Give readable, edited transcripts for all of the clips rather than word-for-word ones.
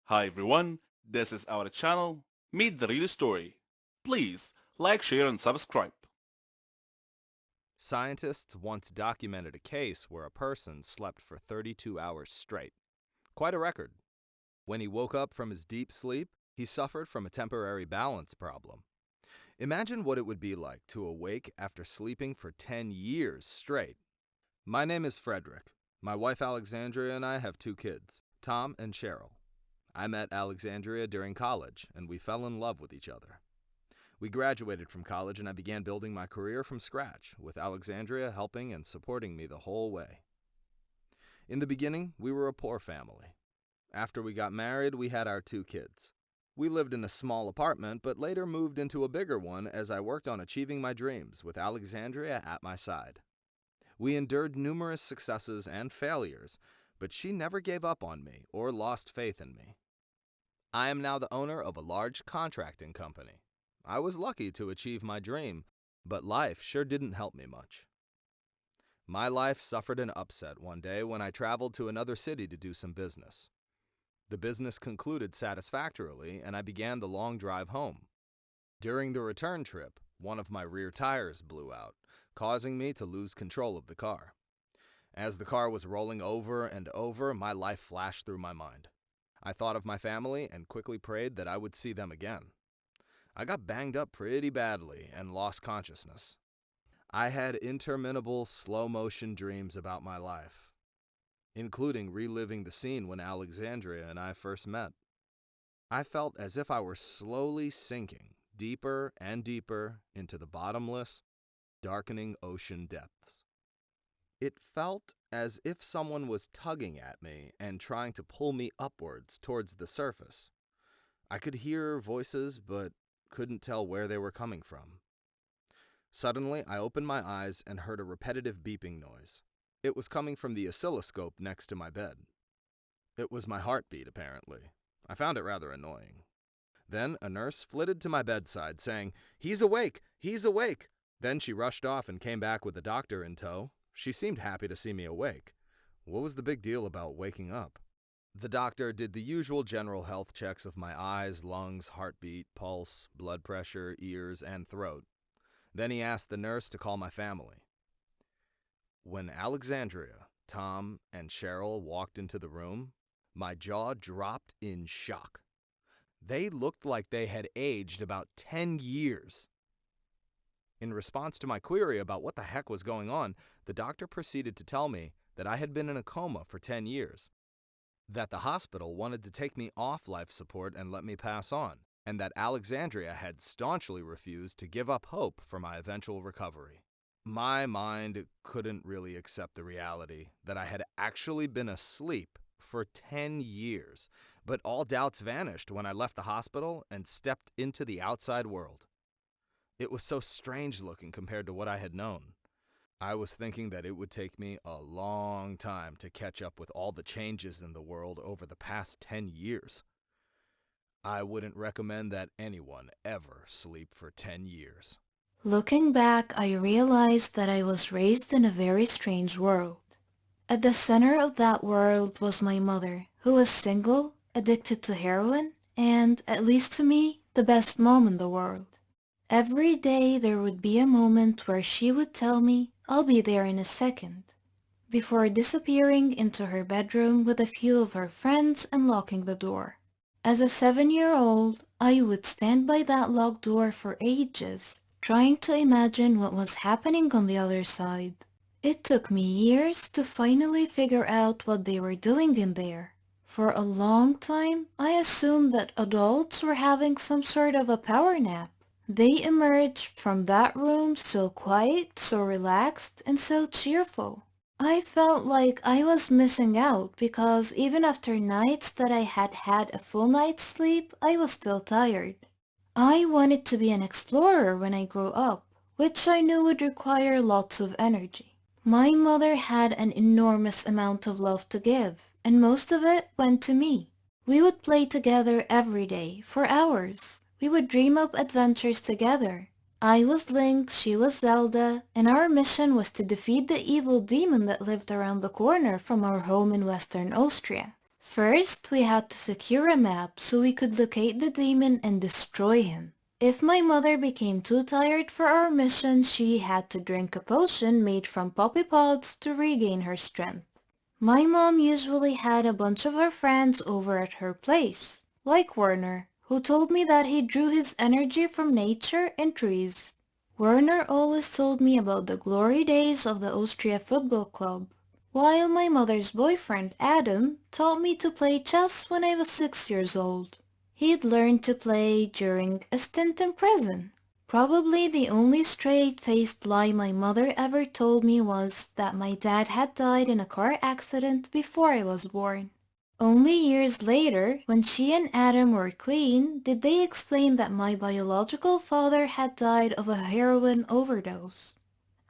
Hi everyone, this is our channel, Meet the Real Story. Please like, share and subscribe. Scientists once documented a case where a person slept for 32 hours straight. Quite a record. When he woke up from his deep sleep, he suffered from a temporary balance problem. Imagine what it would be like to awake after sleeping for 10 years straight. My name is Frederick. My wife Alexandria and I have two kids, Tom and Cheryl. I met Alexandria during college, and we fell in love with each other. We graduated from college and I began building my career from scratch, with Alexandria helping and supporting me the whole way. In the beginning, we were a poor family. After we got married, we had our two kids. We lived in a small apartment, but later moved into a bigger one as I worked on achieving my dreams with Alexandria at my side. We endured numerous successes and failures, but she never gave up on me or lost faith in me. I am now the owner of a large contracting company. I was lucky to achieve my dream, but life sure didn't help me much. My life suffered an upset one day when I traveled to another city to do some business. The business concluded satisfactorily, and I began the long drive home. During the return trip, one of my rear tires blew out, causing me to lose control of the car. As the car was rolling over and over, my life flashed through my mind. I thought of my family and quickly prayed that I would see them again. I got banged up pretty badly and lost consciousness. I had interminable slow-motion dreams about my life, including reliving the scene when Alexandria and I first met. I felt as if I were slowly sinking deeper and deeper into the bottomless, darkening ocean depths. It felt as if someone was tugging at me and trying to pull me upwards towards the surface. I could hear voices, but couldn't tell where they were coming from. Suddenly, I opened my eyes and heard a repetitive beeping noise. It was coming from the oscilloscope next to my bed. It was my heartbeat, apparently. I found it rather annoying. Then a nurse flitted to my bedside, saying, "He's awake! He's awake!" Then she rushed off and came back with a doctor in tow. She seemed happy to see me awake. What was the big deal about waking up? The doctor did the usual general health checks of my eyes, lungs, heartbeat, pulse, blood pressure, ears, and throat. Then he asked the nurse to call my family. When Alexandria, Tom, and Cheryl walked into the room, my jaw dropped in shock. They looked like they had aged about 10 years. In response to my query about what the heck was going on, the doctor proceeded to tell me that I had been in a coma for 10 years. That the hospital wanted to take me off life support and let me pass on, and that Alexandria had staunchly refused to give up hope for my eventual recovery. My mind couldn't really accept the reality that I had actually been asleep for 10 years, but all doubts vanished when I left the hospital and stepped into the outside world. It was so strange looking compared to what I had known. I was thinking that it would take me a long time to catch up with all the changes in the world over the past 10 years. I wouldn't recommend that anyone ever sleep for 10 years. Looking back, I realized that I was raised in a very strange world. At the center of that world was my mother, who was single, addicted to heroin, and, at least to me, the best mom in the world. Every day there would be a moment where she would tell me, "I'll be there in a second," before disappearing into her bedroom with a few of her friends and locking the door. As a 7-year-old, I would stand by that locked door for ages, trying to imagine what was happening on the other side. It took me years to finally figure out what they were doing in there. For a long time, I assumed that adults were having some sort of a power nap. They emerged from that room so quiet, so relaxed, and so cheerful. I felt like I was missing out because even after nights that I had had a full night's sleep, I was still tired. I wanted to be an explorer when I grew up, which I knew would require lots of energy. My mother had an enormous amount of love to give, and most of it went to me. We would play together every day, for hours. We would dream up adventures together. I was Link, she was Zelda, and our mission was to defeat the evil demon that lived around the corner from our home in Western Austria. First, we had to secure a map so we could locate the demon and destroy him. If my mother became too tired for our mission, she had to drink a potion made from poppy pods to regain her strength. My mom usually had a bunch of her friends over at her place, like Werner, who told me that he drew his energy from nature and trees. Werner always told me about the glory days of the Austria Football Club, while my mother's boyfriend, Adam, taught me to play chess when I was 6 years old. He'd learned to play during a stint in prison. Probably the only straight-faced lie my mother ever told me was that my dad had died in a car accident before I was born. Only years later, when she and Adam were clean, did they explain that my biological father had died of a heroin overdose.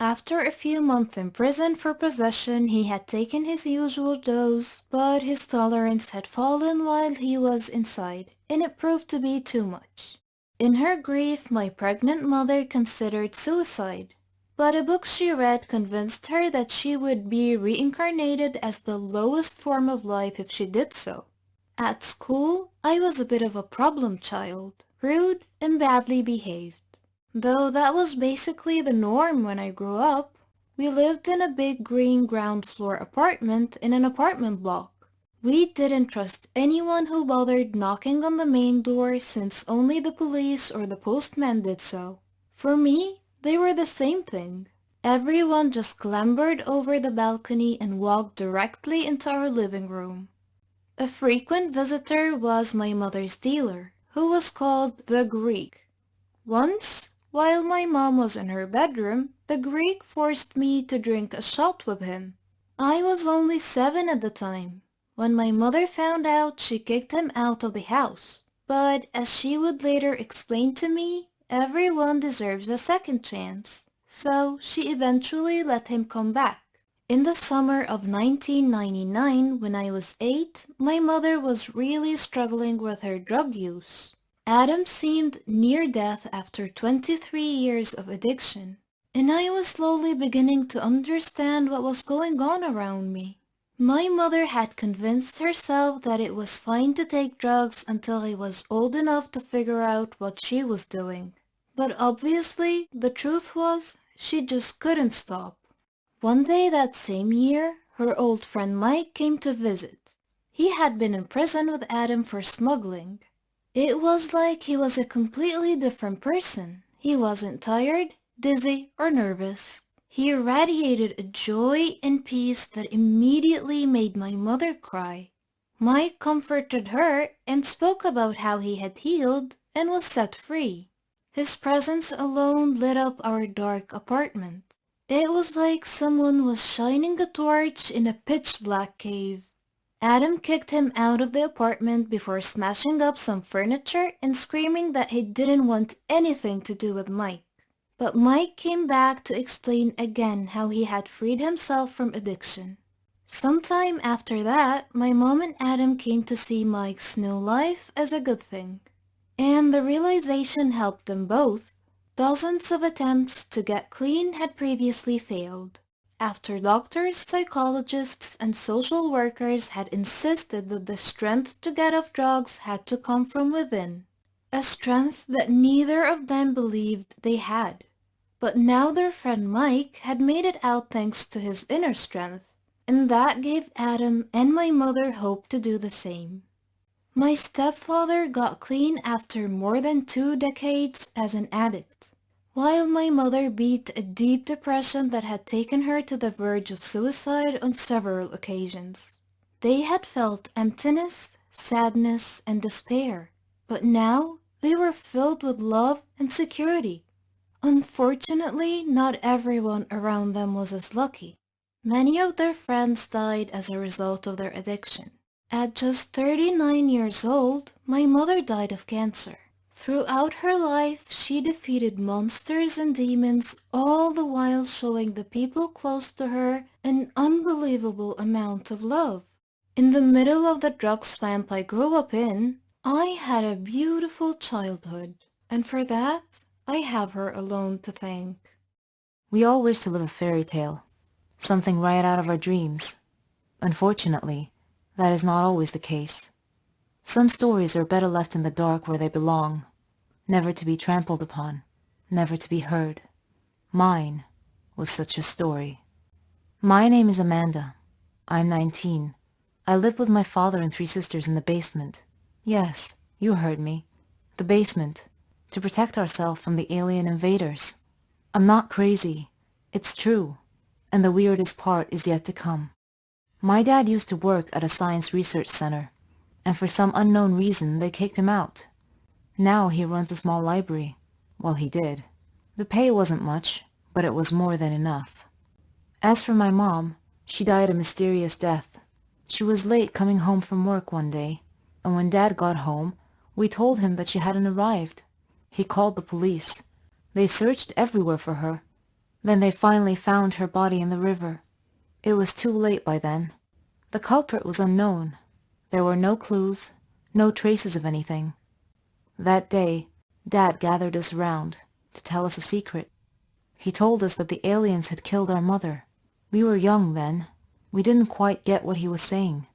After a few months in prison for possession, he had taken his usual dose, but his tolerance had fallen while he was inside, and it proved to be too much. In her grief, my pregnant mother considered suicide, but a book she read convinced her that she would be reincarnated as the lowest form of life if she did so. At school, I was a bit of a problem child, rude and badly behaved. Though that was basically the norm when I grew up. We lived in a big green ground floor apartment in an apartment block. We didn't trust anyone who bothered knocking on the main door since only the police or the postman did so. For me, they were the same thing. Everyone just clambered over the balcony and walked directly into our living room. A frequent visitor was my mother's dealer, who was called the Greek. Once, while my mom was in her bedroom, the Greek forced me to drink a shot with him. I was only 7 at the time. When my mother found out, she kicked him out of the house. But as she would later explain to me, everyone deserves a second chance. So she eventually let him come back. In the summer of 1999, when I was 8, my mother was really struggling with her drug use. Adam seemed near death after 23 years of addiction, and I was slowly beginning to understand what was going on around me. My mother had convinced herself that it was fine to take drugs until I was old enough to figure out what she was doing. But obviously, the truth was, she just couldn't stop. One day that same year, her old friend Mike came to visit. He had been in prison with Adam for smuggling. It was like he was a completely different person. He wasn't tired, dizzy, or nervous. He radiated a joy and peace that immediately made my mother cry. Mike comforted her and spoke about how he had healed and was set free. His presence alone lit up our dark apartment. It was like someone was shining a torch in a pitch-black cave. Adam kicked him out of the apartment before smashing up some furniture and screaming that he didn't want anything to do with Mike. But Mike came back to explain again how he had freed himself from addiction. Sometime after that, my mom and Adam came to see Mike's new life as a good thing. And the realization helped them both. Dozens of attempts to get clean had previously failed. After doctors, psychologists, and social workers had insisted that the strength to get off drugs had to come from within. A strength that neither of them believed they had. But now their friend Mike had made it out thanks to his inner strength, and that gave Adam and my mother hope to do the same. My stepfather got clean after more than 2 decades as an addict, while my mother beat a deep depression that had taken her to the verge of suicide on several occasions. They had felt emptiness, sadness, and despair, but now they were filled with love and security. Unfortunately, not everyone around them was as lucky. Many of their friends died as a result of their addiction. At just 39 years old, my mother died of cancer. Throughout her life, she defeated monsters and demons, all the while showing the people close to her an unbelievable amount of love. In the middle of the drug swamp I grew up in, I had a beautiful childhood, and for that, I have her alone to thank. We all wish to live a fairy tale, something right out of our dreams. Unfortunately, That is not always the case. Some stories are better left in the dark where they belong, never to be trampled upon, never to be heard. Mine was such a story. My name is Amanda. I'm 19. I live with my father and 3 sisters in the basement. Yes, you heard me. The basement. To protect ourselves from the alien invaders. I'm not crazy. It's true. And the weirdest part is yet to come. My dad used to work at a science research center, and for some unknown reason they kicked him out. Now he runs a small library. Well, he did. The pay wasn't much, but it was more than enough. As for my mom, she died a mysterious death. She was late coming home from work one day, and when Dad got home, we told him that she hadn't arrived. He called the police. They searched everywhere for her. Then they finally found her body in the river. It was too late by then. The culprit was unknown. There were no clues, no traces of anything. That day, Dad gathered us round to tell us a secret. He told us that the aliens had killed our mother. We were young then. We didn't quite get what he was saying.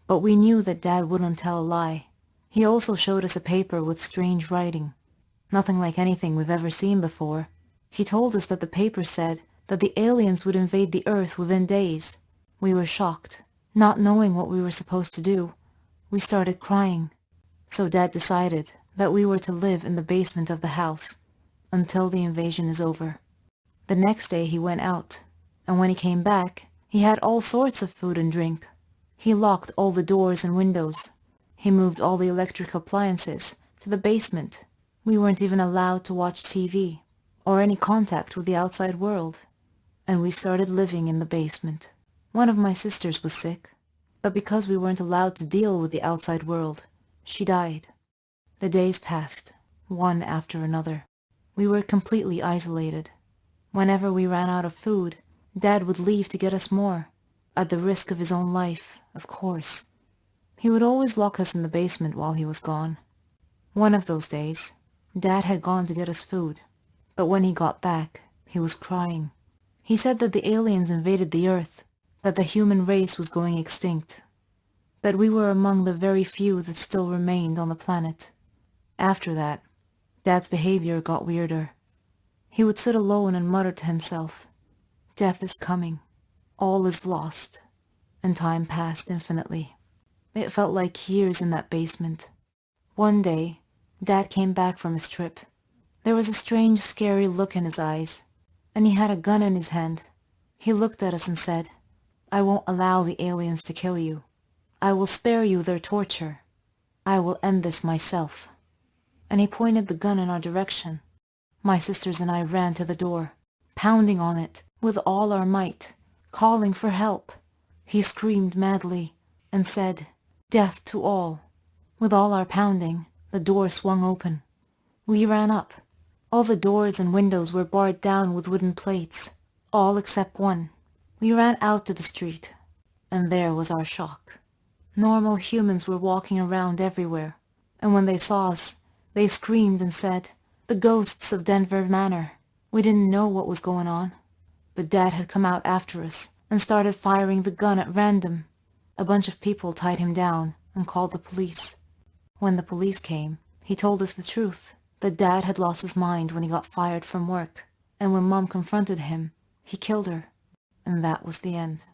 But we knew that Dad wouldn't tell a lie. He also showed us a paper with strange writing. Nothing like anything we've ever seen before. He told us that the paper said that the aliens would invade the Earth within days. We were shocked, not knowing what we were supposed to do. We started crying. So Dad decided that we were to live in the basement of the house until the invasion is over. The next day he went out, and when he came back, he had all sorts of food and drink. He locked all the doors and windows. He moved all the electric appliances to the basement. We weren't even allowed to watch TV or any contact with the outside world. And we started living in the basement. One of my sisters was sick, but because we weren't allowed to deal with the outside world, she died. The days passed, one after another. We were completely isolated. Whenever we ran out of food, Dad would leave to get us more, at the risk of his own life, of course. He would always lock us in the basement while he was gone. One of those days, Dad had gone to get us food, but when he got back, he was crying. He said that the aliens invaded the Earth, that the human race was going extinct, that we were among the very few that still remained on the planet. After that, Dad's behavior got weirder. He would sit alone and mutter to himself, "Death is coming. All is lost." And time passed infinitely. It felt like years in that basement. One day, Dad came back from his trip. There was a strange, scary look in his eyes, and he had a gun in his hand. He looked at us and said, "I won't allow the aliens to kill you. I will spare you their torture. I will end this myself." And he pointed the gun in our direction. My sisters and I ran to the door, pounding on it with all our might, calling for help. He screamed madly and said, "Death to all." With all our pounding, the door swung open. We ran up. All the doors and windows were barred down with wooden plates, all except one. We ran out to the street, and there was our shock. Normal humans were walking around everywhere, and when they saw us, they screamed and said, "The ghosts of Denver Manor." We didn't know what was going on, but Dad had come out after us and started firing the gun at random. A bunch of people tied him down and called the police. When the police came, he told us the truth, that Dad had lost his mind when he got fired from work, and when Mom confronted him, he killed her, and that was the end.